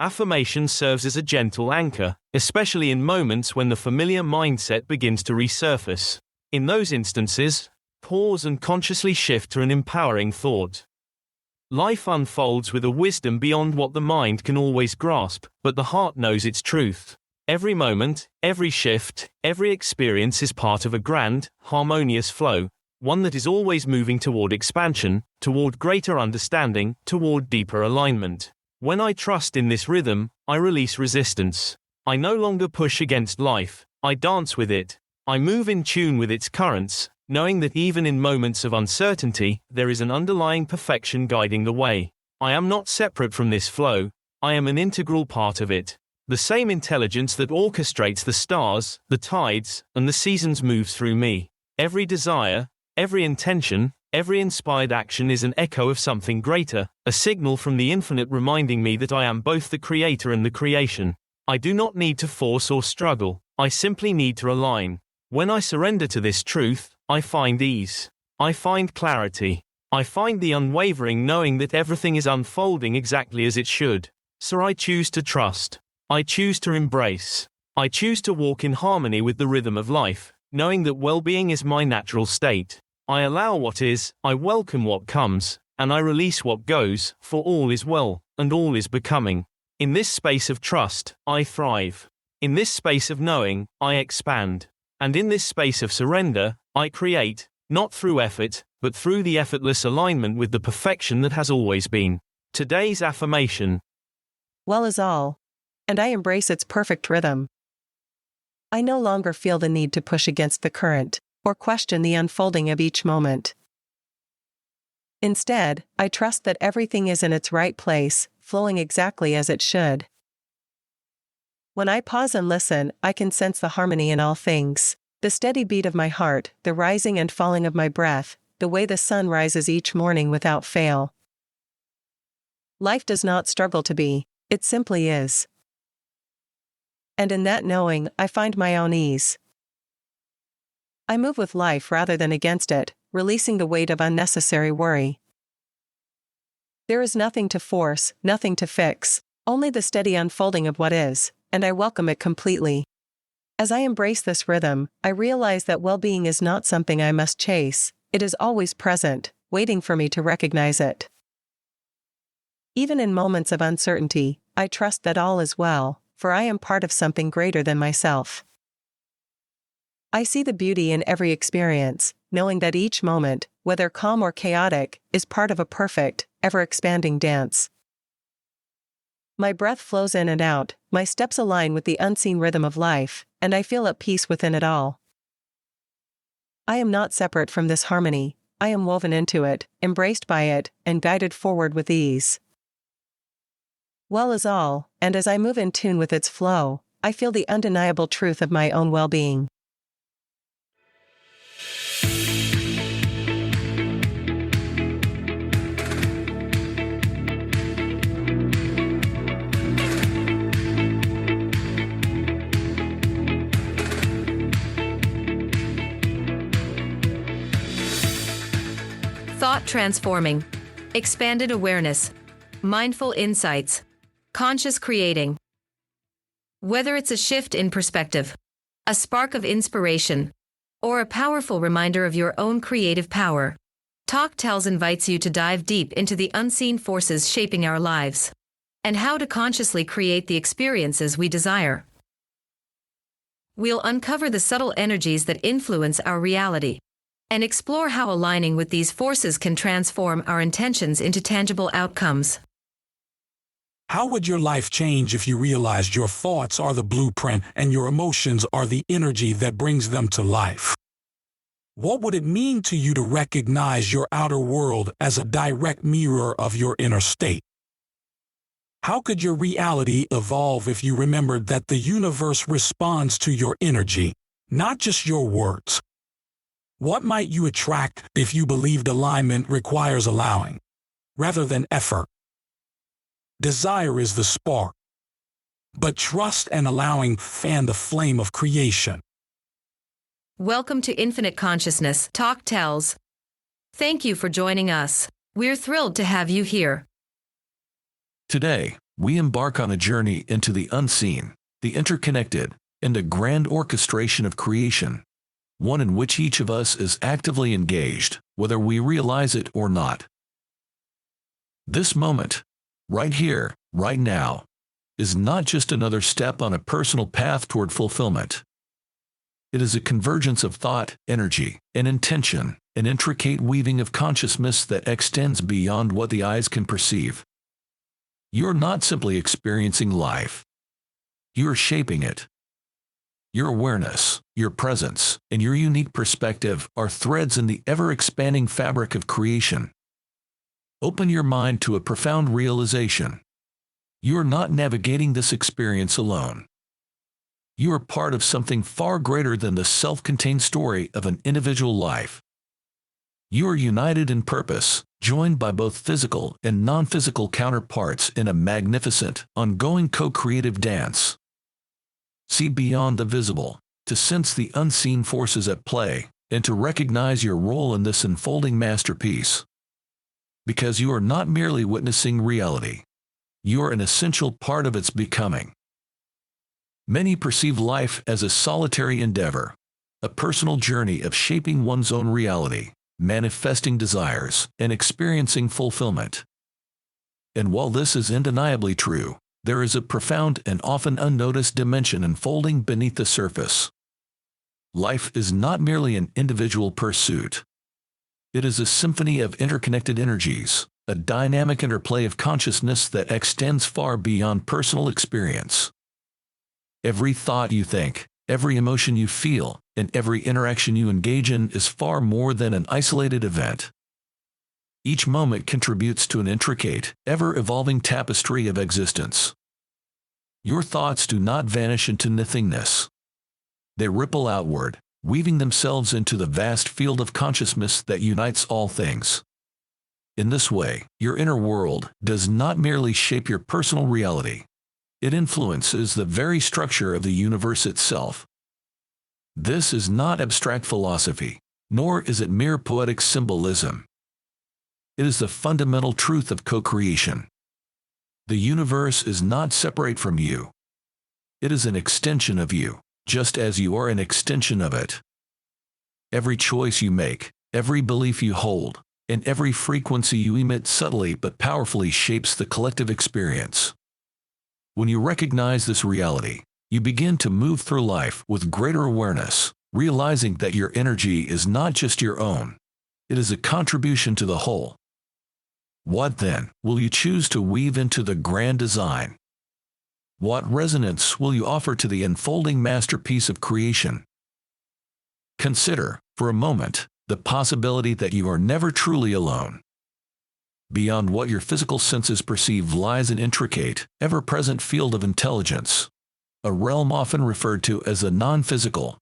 Affirmation serves as a gentle anchor, especially in moments when the familiar mindset begins to resurface. In those instances, pause and consciously shift to an empowering thought. Life unfolds with a wisdom beyond what the mind can always grasp, but the heart knows its truth. Every moment, every shift, every experience is part of a grand, harmonious flow, one that is always moving toward expansion, toward greater understanding, toward deeper alignment. When I trust in this rhythm, I release resistance. I no longer push against life, I dance with it. I move in tune with its currents, knowing that even in moments of uncertainty, there is an underlying perfection guiding the way. I am not separate from this flow, I am an integral part of it. The same intelligence that orchestrates the stars, the tides, and the seasons moves through me. Every desire, every intention, every inspired action is an echo of something greater, a signal from the infinite reminding me that I am both the creator and the creation. I do not need to force or struggle, I simply need to align. When I surrender to this truth, I find ease. I find clarity. I find the unwavering knowing that everything is unfolding exactly as it should. So I choose to trust. I choose to embrace. I choose to walk in harmony with the rhythm of life, knowing that well-being is my natural state. I allow what is, I welcome what comes, and I release what goes, for all is well, and all is becoming. In this space of trust, I thrive. In this space of knowing, I expand. And in this space of surrender, I create, not through effort, but through the effortless alignment with the perfection that has always been. Today's affirmation. Well is all, and I embrace its perfect rhythm. I no longer feel the need to push against the current, or question the unfolding of each moment. Instead, I trust that everything is in its right place, flowing exactly as it should. When I pause and listen, I can sense the harmony in all things, the steady beat of my heart, the rising and falling of my breath, the way the sun rises each morning without fail. Life does not struggle to be, it simply is. And in that knowing, I find my own ease. I move with life rather than against it, releasing the weight of unnecessary worry. There is nothing to force, nothing to fix, only the steady unfolding of what is, and I welcome it completely. As I embrace this rhythm, I realize that well-being is not something I must chase, it is always present, waiting for me to recognize it. Even in moments of uncertainty, I trust that all is well, for I am part of something greater than myself. I see the beauty in every experience, knowing that each moment, whether calm or chaotic, is part of a perfect, ever-expanding dance. My breath flows in and out, my steps align with the unseen rhythm of life, and I feel at peace within it all. I am not separate from this harmony, I am woven into it, embraced by it, and guided forward with ease. Well is all, and as I move in tune with its flow, I feel the undeniable truth of my own well-being. Thought transforming, expanded awareness, mindful insights, conscious creating. Whether it's a shift in perspective, a spark of inspiration, or a powerful reminder of your own creative power, Talk Tells invites you to dive deep into the unseen forces shaping our lives, and how to consciously create the experiences we desire. We'll uncover the subtle energies that influence our reality, and explore how aligning with these forces can transform our intentions into tangible outcomes. How would your life change if you realized your thoughts are the blueprint and your emotions are the energy that brings them to life? What would it mean to you to recognize your outer world as a direct mirror of your inner state? How could your reality evolve if you remembered that the universe responds to your energy, not just your words? What might you attract if you believed alignment requires allowing, rather than effort? Desire is the spark, but trust and allowing fan the flame of creation. Welcome to Infinite Consciousness, Talk Tells. Thank you for joining us. We're thrilled to have you here. Today, we embark on a journey into the unseen, the interconnected, and a grand orchestration of creation, one in which each of us is actively engaged, whether we realize it or not. This moment, right here, right now, is not just another step on a personal path toward fulfillment. It is a convergence of thought, energy, and intention, an intricate weaving of consciousness that extends beyond what the eyes can perceive. You're not simply experiencing life. You're shaping it. Your awareness, your presence, and your unique perspective are threads in the ever-expanding fabric of creation. Open your mind to a profound realization. You're not navigating this experience alone. You are part of something far greater than the self-contained story of an individual life. You are united in purpose, joined by both physical and non-physical counterparts in a magnificent, ongoing co-creative dance. See beyond the visible, to sense the unseen forces at play, and to recognize your role in this unfolding masterpiece. Because you are not merely witnessing reality. You are an essential part of its becoming. Many perceive life as a solitary endeavor, a personal journey of shaping one's own reality, manifesting desires, and experiencing fulfillment. And while this is undeniably true, there is a profound and often unnoticed dimension unfolding beneath the surface. Life is not merely an individual pursuit. It is a symphony of interconnected energies, a dynamic interplay of consciousness that extends far beyond personal experience. Every thought you think, every emotion you feel, and every interaction you engage in is far more than an isolated event. Each moment contributes to an intricate, ever-evolving tapestry of existence. Your thoughts do not vanish into nothingness. They ripple outward, weaving themselves into the vast field of consciousness that unites all things. In this way, your inner world does not merely shape your personal reality. It influences the very structure of the universe itself. This is not abstract philosophy, nor is it mere poetic symbolism. It is the fundamental truth of co-creation. The universe is not separate from you. It is an extension of you, just as you are an extension of it. Every choice you make, every belief you hold, and every frequency you emit subtly but powerfully shapes the collective experience. When you recognize this reality, you begin to move through life with greater awareness, realizing that your energy is not just your own. It is a contribution to the whole. What then will you choose to weave into the grand design? What resonance will you offer to the unfolding masterpiece of creation? Consider, for a moment, the possibility that you are never truly alone. Beyond what your physical senses perceive lies an intricate, ever-present field of intelligence, a realm often referred to as the non-physical.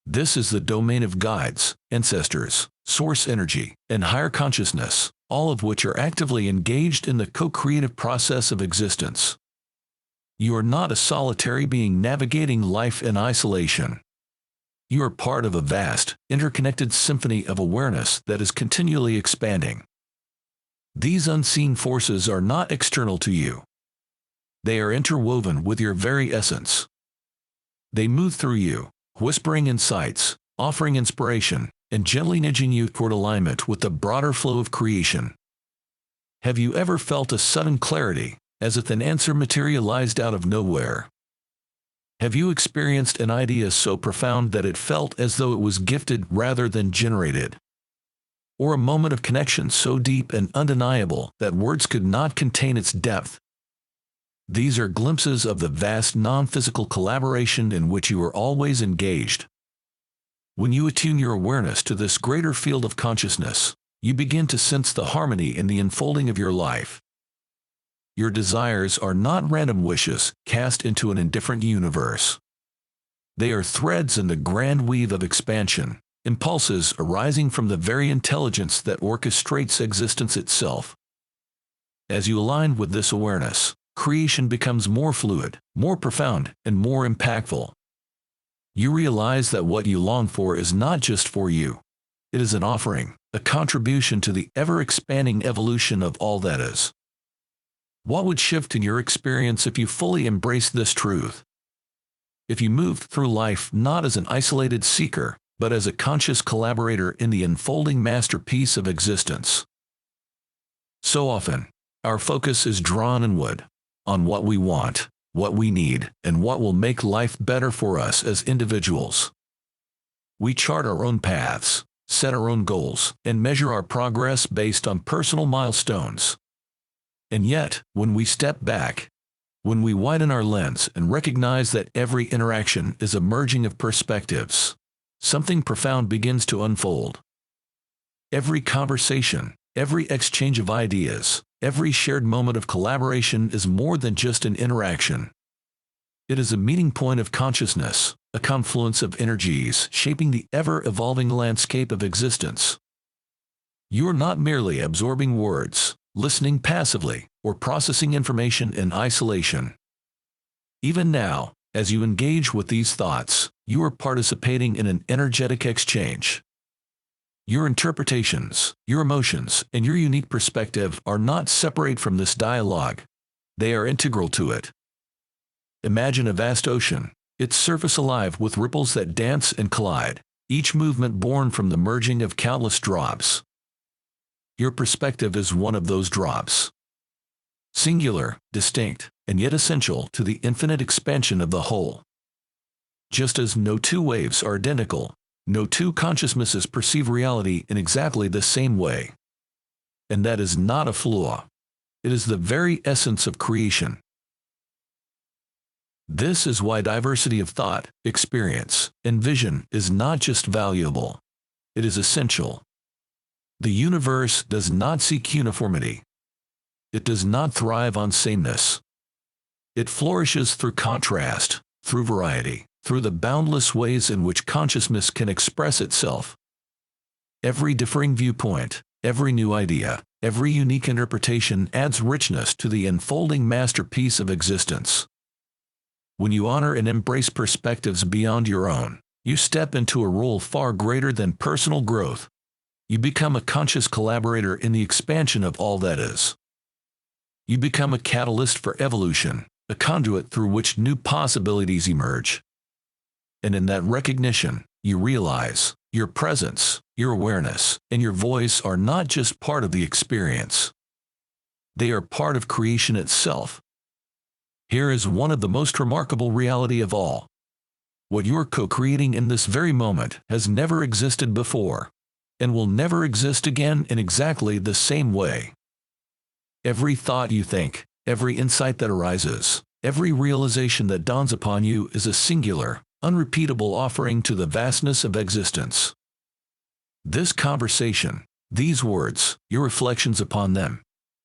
This is the domain of guides, ancestors, source energy, and higher consciousness, all of which are actively engaged in the co-creative process of existence. You are not a solitary being navigating life in isolation. You are part of a vast, interconnected symphony of awareness that is continually expanding. These unseen forces are not external to you. They are interwoven with your very essence. They move through you, whispering insights, offering inspiration, and gently nudging you toward alignment with the broader flow of creation. Have you ever felt a sudden clarity, as if an answer materialized out of nowhere? Have you experienced an idea so profound that it felt as though it was gifted rather than generated? Or a moment of connection so deep and undeniable that words could not contain its depth? These are glimpses of the vast non-physical collaboration in which you are always engaged. When you attune your awareness to this greater field of consciousness, you begin to sense the harmony in the unfolding of your life. Your desires are not random wishes cast into an indifferent universe. They are threads in the grand weave of expansion, impulses arising from the very intelligence that orchestrates existence itself. As you align with this awareness, creation becomes more fluid, more profound, and more impactful. You realize that what you long for is not just for you. It is an offering, a contribution to the ever-expanding evolution of all that is. What would shift in your experience if you fully embraced this truth? If you moved through life not as an isolated seeker, but as a conscious collaborator in the unfolding masterpiece of existence. So often, our focus is drawn inward, on what we want, what we need, and what will make life better for us as individuals. We chart our own paths, set our own goals, and measure our progress based on personal milestones. And yet, when we step back, when we widen our lens and recognize that every interaction is a merging of perspectives, something profound begins to unfold. Every conversation, every exchange of ideas, every shared moment of collaboration is more than just an interaction. It is a meeting point of consciousness, a confluence of energies shaping the ever-evolving landscape of existence. You are not merely absorbing words, listening passively, or processing information in isolation. Even now, as you engage with these thoughts, you are participating in an energetic exchange. Your interpretations, your emotions, and your unique perspective are not separate from this dialogue. They are integral to it. Imagine a vast ocean, its surface alive with ripples that dance and collide, each movement born from the merging of countless drops. Your perspective is one of those drops. Singular, distinct, and yet essential to the infinite expansion of the whole. Just as no two waves are identical, no two consciousnesses perceive reality in exactly the same way. And that is not a flaw. It is the very essence of creation. This is why diversity of thought, experience, and vision is not just valuable. It is essential. The universe does not seek uniformity. It does not thrive on sameness. It flourishes through contrast, through variety, through the boundless ways in which consciousness can express itself. Every differing viewpoint, every new idea, every unique interpretation adds richness to the unfolding masterpiece of existence. When you honor and embrace perspectives beyond your own, you step into a role far greater than personal growth. You become a conscious collaborator in the expansion of all that is. You become a catalyst for evolution, a conduit through which new possibilities emerge. And in that recognition, you realize your presence, your awareness, and your voice are not just part of the experience. They are part of creation itself. Here is one of the most remarkable reality of all. What you're co-creating in this very moment has never existed before, and will never exist again in exactly the same way. Every thought you think, every insight that arises, every realization that dawns upon you is a singular, unrepeatable offering to the vastness of existence. This conversation, these words, your reflections upon them,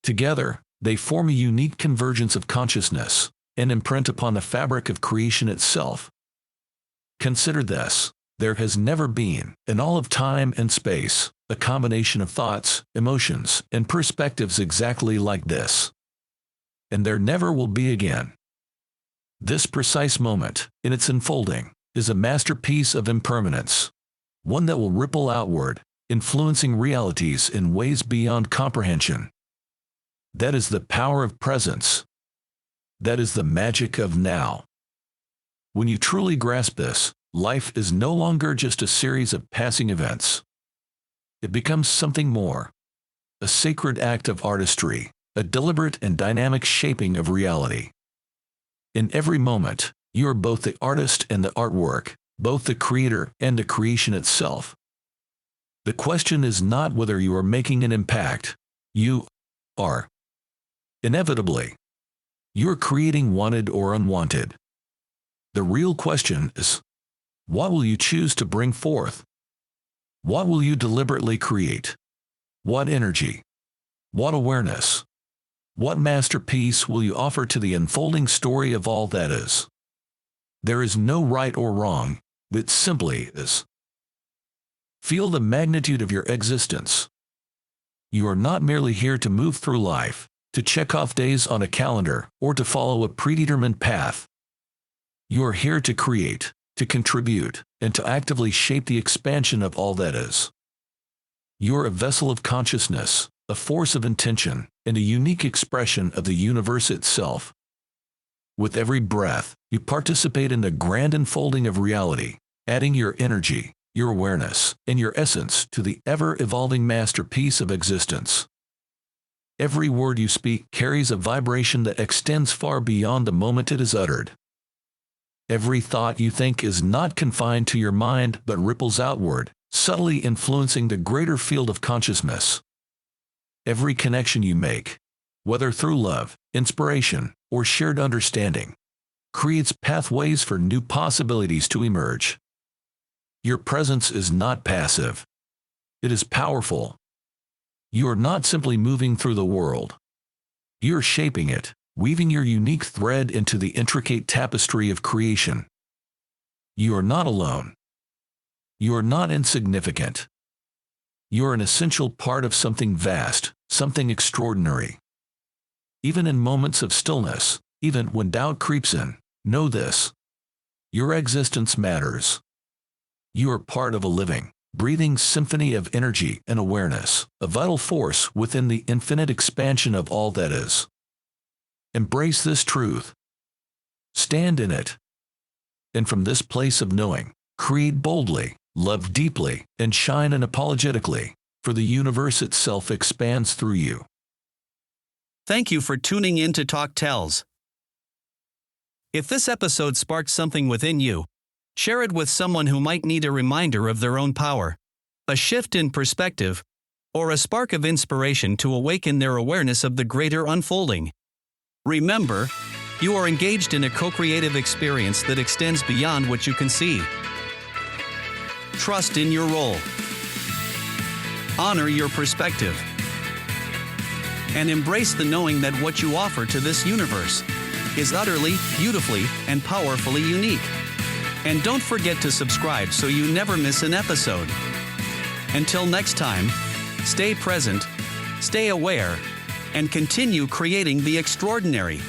together, they form a unique convergence of consciousness, an imprint upon the fabric of creation itself. Consider this. There has never been, in all of time and space, a combination of thoughts, emotions, and perspectives exactly like this. And there never will be again. This precise moment, in its unfolding, is a masterpiece of impermanence, one that will ripple outward, influencing realities in ways beyond comprehension. That is the power of presence. That is the magic of now. When you truly grasp this, life is no longer just a series of passing events. It becomes something more. A sacred act of artistry, a deliberate and dynamic shaping of reality. In every moment, you are both the artist and the artwork, both the creator and the creation itself. The question is not whether you are making an impact. You are. Inevitably, you are creating wanted or unwanted. The real question is, what will you choose to bring forth? What will you deliberately create? What energy? What awareness? What masterpiece will you offer to the unfolding story of all that is? There is no right or wrong, it simply is. Feel the magnitude of your existence. You are not merely here to move through life, to check off days on a calendar, or to follow a predetermined path. You are here to create, to contribute, and to actively shape the expansion of all that is. You are a vessel of consciousness, a force of intention, and a unique expression of the universe itself. With every breath, you participate in the grand unfolding of reality, adding your energy, your awareness, and your essence to the ever-evolving masterpiece of existence. Every word you speak carries a vibration that extends far beyond the moment it is uttered. Every thought you think is not confined to your mind but ripples outward, subtly influencing the greater field of consciousness. Every connection you make, whether through love, inspiration, or shared understanding, creates pathways for new possibilities to emerge. Your presence is not passive. It is powerful. You are not simply moving through the world. You are shaping it, weaving your unique thread into the intricate tapestry of creation. You are not alone. You are not insignificant. You are an essential part of something vast, something extraordinary. Even in moments of stillness, even when doubt creeps in, know this: your existence matters. You are part of a living, breathing symphony of energy and awareness, a vital force within the infinite expansion of all that is. Embrace this truth. Stand in it. And from this place of knowing, create boldly, love deeply, and shine unapologetically, for the universe itself expands through you. Thank you for tuning in to Talk Tells. If this episode sparked something within you, share it with someone who might need a reminder of their own power, a shift in perspective, or a spark of inspiration to awaken their awareness of the greater unfolding. Remember, you are engaged in a co-creative experience that extends beyond what you can see. Trust in your role. Honor your perspective. And embrace the knowing that what you offer to this universe is utterly, beautifully, and powerfully unique. And don't forget to subscribe so you never miss an episode. Until next time, stay present, stay aware, and continue creating the extraordinary.